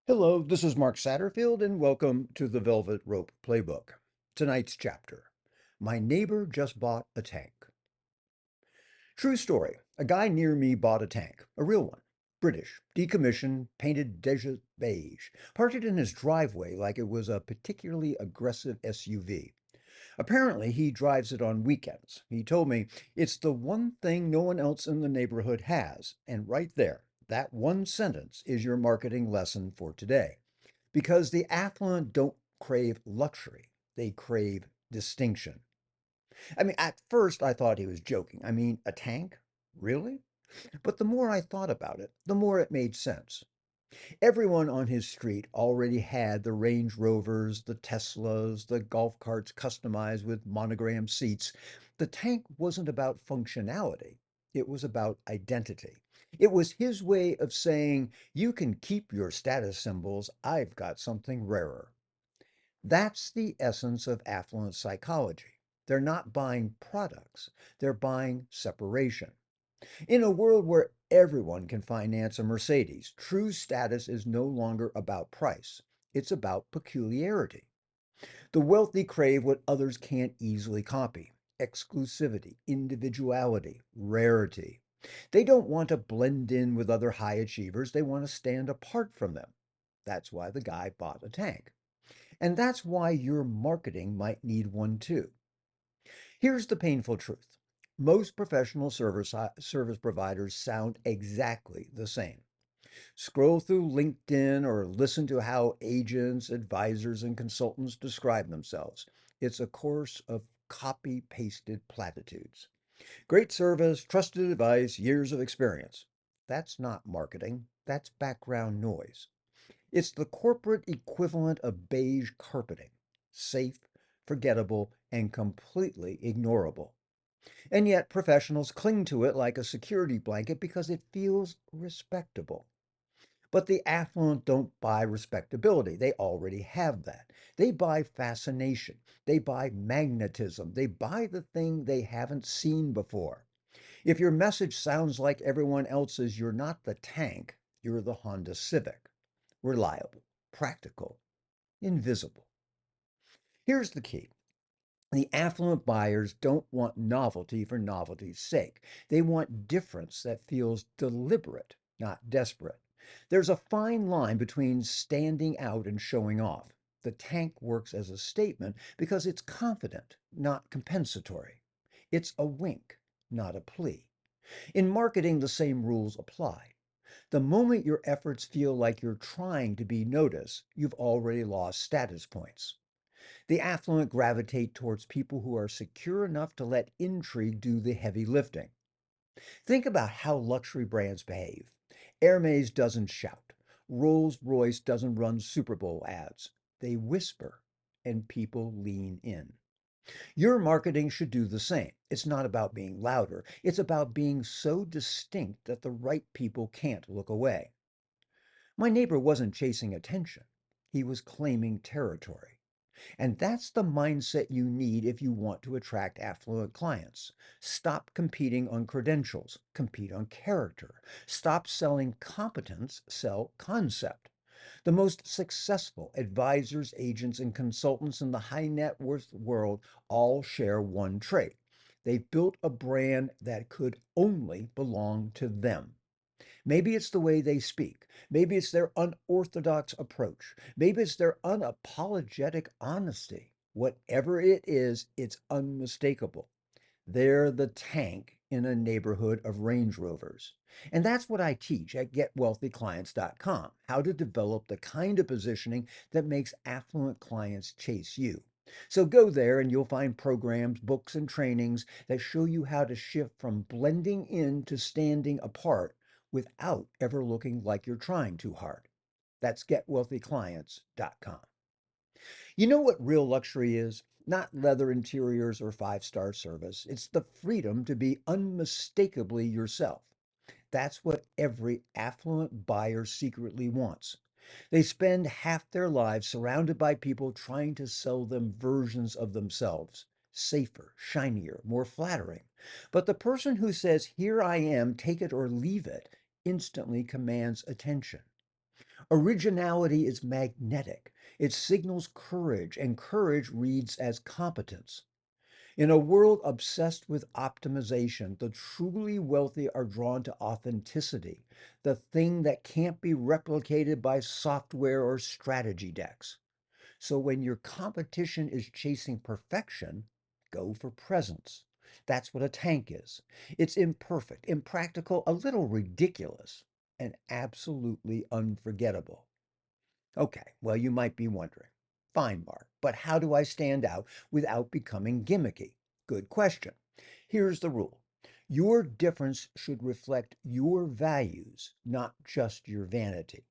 Hello, this is Mark Satterfield, and welcome to the Velvet Rope Playbook. Tonight's chapter: My neighbor just bought a tank. True story. A guy near me bought a tank, a real one. British, decommissioned, painted desert beige, parked it in his driveway like it was a particularly aggressive SUV. Apparently, he drives it on weekends. He told me it's the one thing no one else in the neighborhood has. And right there, that one sentence is your marketing lesson for today. Because the affluent don't crave luxury, they crave distinction. At first I thought he was joking. A tank? Really? But the more I thought about it, the more it made sense. Everyone on his street already had the Range Rovers, the Teslas, the golf carts customized with monogram seats. The tank wasn't about functionality, it was about identity. It was his way of saying, you can keep your status symbols, I've got something rarer. That's the essence of affluent psychology. They're not buying products, they're buying separation. In a world where everyone can finance a Mercedes, true status is no longer about price. It's about peculiarity. The wealthy crave what others can't easily copy: exclusivity, individuality, rarity. They don't want to blend in with other high achievers, they want to stand apart from them. That's why the guy bought a tank. And that's why your marketing might need one too. Here's the painful truth: most professional service providers sound exactly the same. Scroll through LinkedIn or listen to how agents, advisors, and consultants describe themselves. It's a course of copy pasted platitudes. Great service, trusted advice, years of experience. That's not marketing, that's background noise. It's the corporate equivalent of beige carpeting: safe, forgettable, and completely ignorable. And yet professionals cling to it like a security blanket because it feels respectable. But the affluent don't buy respectability. They already have that. They buy fascination. They buy magnetism. They buy the thing they haven't seen before. If your message sounds like everyone else's, you're not the tank, you're the Honda Civic. Reliable, practical, invisible. Here's the key: the affluent buyers don't want novelty for novelty's sake. They want difference that feels deliberate, not desperate. There's a fine line between standing out and showing off. The tank works as a statement because it's confident, not compensatory. It's a wink, not a plea. In marketing, the same rules apply. The moment your efforts feel like you're trying to be noticed, you've already lost status points. The affluent gravitate towards people who are secure enough to let intrigue do the heavy lifting. Think about how luxury brands behave. Hermes doesn't shout. Rolls-Royce doesn't run Super Bowl ads. They whisper, and people lean in. Your marketing should do the same. It's not about being louder. It's about being so distinct that the right people can't look away. My neighbor wasn't chasing attention. He was claiming territory. And that's the mindset you need if you want to attract affluent clients. Stop competing on credentials, compete on character. Stop selling competence, sell concept. The most successful advisors, agents, and consultants in the high net worth world all share one trait: they've built a brand that could only belong to them. Maybe it's the way they speak. Maybe it's their unorthodox approach. Maybe it's their unapologetic honesty. Whatever it is, it's unmistakable. They're the tank in a neighborhood of Range Rovers. And that's what I teach at getwealthyclients.com: how to develop the kind of positioning that makes affluent clients chase you. So go there and you'll find programs, books, and trainings that show you how to shift from blending in to standing apart without ever looking like you're trying too hard. That's getwealthyclients.com. You know what real luxury is? Not leather interiors or five-star service. It's the freedom to be unmistakably yourself. That's what every affluent buyer secretly wants. They spend half their lives surrounded by people trying to sell them versions of themselves: safer, shinier, more flattering. But the person who says, "Here I am, take it or leave it," instantly commands attention. Originality is magnetic. It signals courage, and courage reads as competence. In a world obsessed with optimization, the truly wealthy are drawn to authenticity, the thing that can't be replicated by software or strategy decks. So when your competition is chasing perfection, go for presence. That's what a tank is. It's imperfect, impractical, a little ridiculous, and absolutely unforgettable. Okay, well, you might be wondering. Fine, Mark, but how do I stand out without becoming gimmicky? Good question. Here's the rule. Your difference should reflect your values, not just your vanity.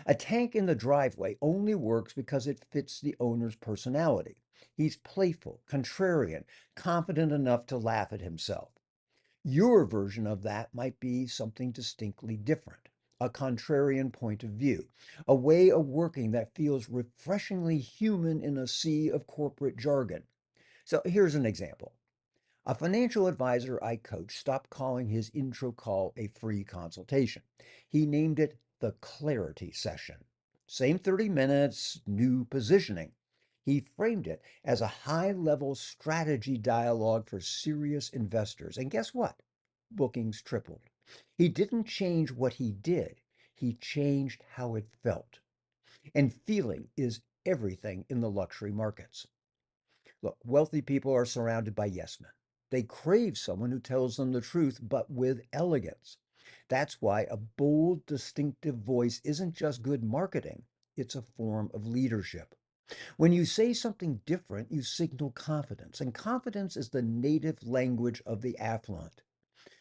A tank in the driveway only works because it fits the owner's personality. He's playful, contrarian, confident enough to laugh at himself. Your version of that might be something distinctly different, a contrarian point of view, a way of working that feels refreshingly human in a sea of corporate jargon. So here's an example. A financial advisor I coach stopped calling his intro call a free consultation. He named it the clarity session. Same 30 minutes, new positioning. He framed it as a high level strategy dialogue for serious investors. And guess what? Bookings tripled. He didn't change what he did, he changed how it felt. And feeling is everything in the luxury markets. Look, wealthy people are surrounded by yes men. They crave someone who tells them the truth, but with elegance. That's why a bold, distinctive voice isn't just good marketing, it's a form of leadership. When you say something different, you signal confidence, and confidence is the native language of the affluent.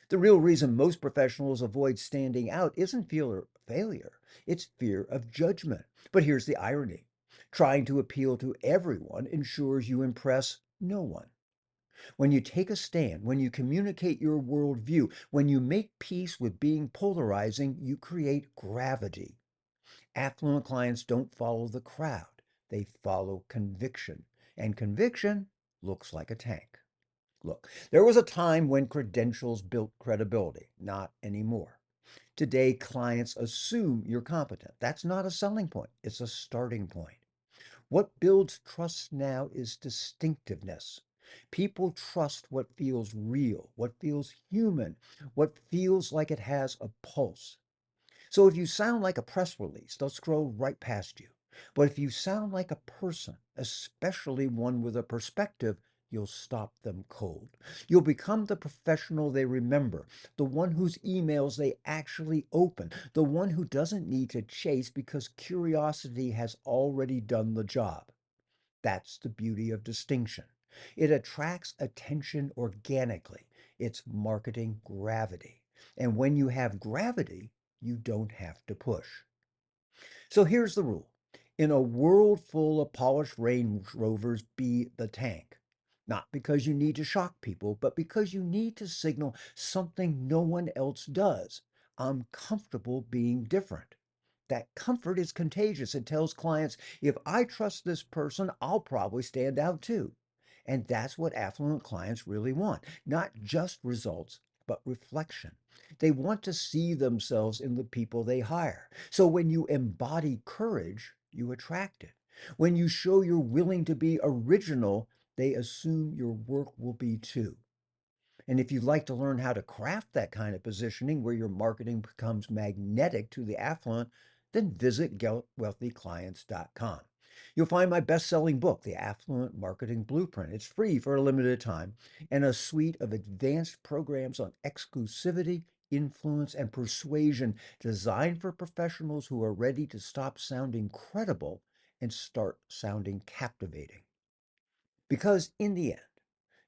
The real reason most professionals avoid standing out isn't fear of failure, it's fear of judgment. But here's the irony: trying to appeal to everyone ensures you impress no one. When you take a stand, when you communicate your worldview, when you make peace with being polarizing, you create gravity. Affluent clients don't follow the crowd, they follow conviction. And conviction looks like a tank. Look, there was a time when credentials built credibility, not anymore. Today, clients assume you're competent. That's not a selling point, it's a starting point. What builds trust now is distinctiveness. People trust what feels real, what feels human, what feels like it has a pulse. So if you sound like a press release, they'll scroll right past you. But if you sound like a person, especially one with a perspective, you'll stop them cold. You'll become the professional they remember, the one whose emails they actually open, the one who doesn't need to chase because curiosity has already done the job. That's the beauty of distinction. It attracts attention organically. It's marketing gravity. And when you have gravity, you don't have to push. So here's the rule. In a world full of polished Range Rovers, be the tank. Not because you need to shock people, but because you need to signal something no one else does. I'm comfortable being different. That comfort is contagious. It tells clients, if I trust this person, I'll probably stand out too. And that's what affluent clients really want, not just results, but reflection. They want to see themselves in the people they hire. So when you embody courage, you attract it. When you show you're willing to be original, they assume your work will be too. And if you'd like to learn how to craft that kind of positioning where your marketing becomes magnetic to the affluent, then visit wealthyclients.com. You'll find my best selling book, The Affluent Marketing Blueprint. It's free for a limited time, and a suite of advanced programs on exclusivity, influence, and persuasion designed for professionals who are ready to stop sounding credible and start sounding captivating. Because in the end,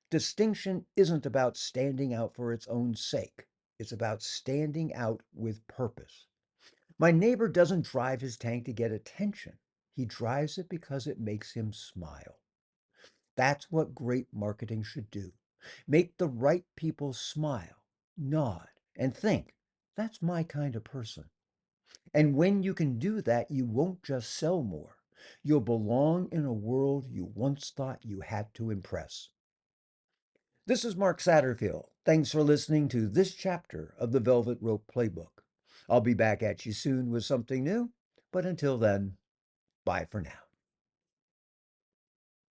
distinction isn't about standing out for its own sake. It's about standing out with purpose. My neighbor doesn't drive his tank to get attention. He drives it because it makes him smile. That's what great marketing should do. Make the right people smile, nod, and think, that's my kind of person. And when you can do that, you won't just sell more. You'll belong in a world you once thought you had to impress. This is Mark Satterfield. Thanks for listening to this chapter of the Velvet Rope Playbook. I'll be back at you soon with something new. But until then, bye for now.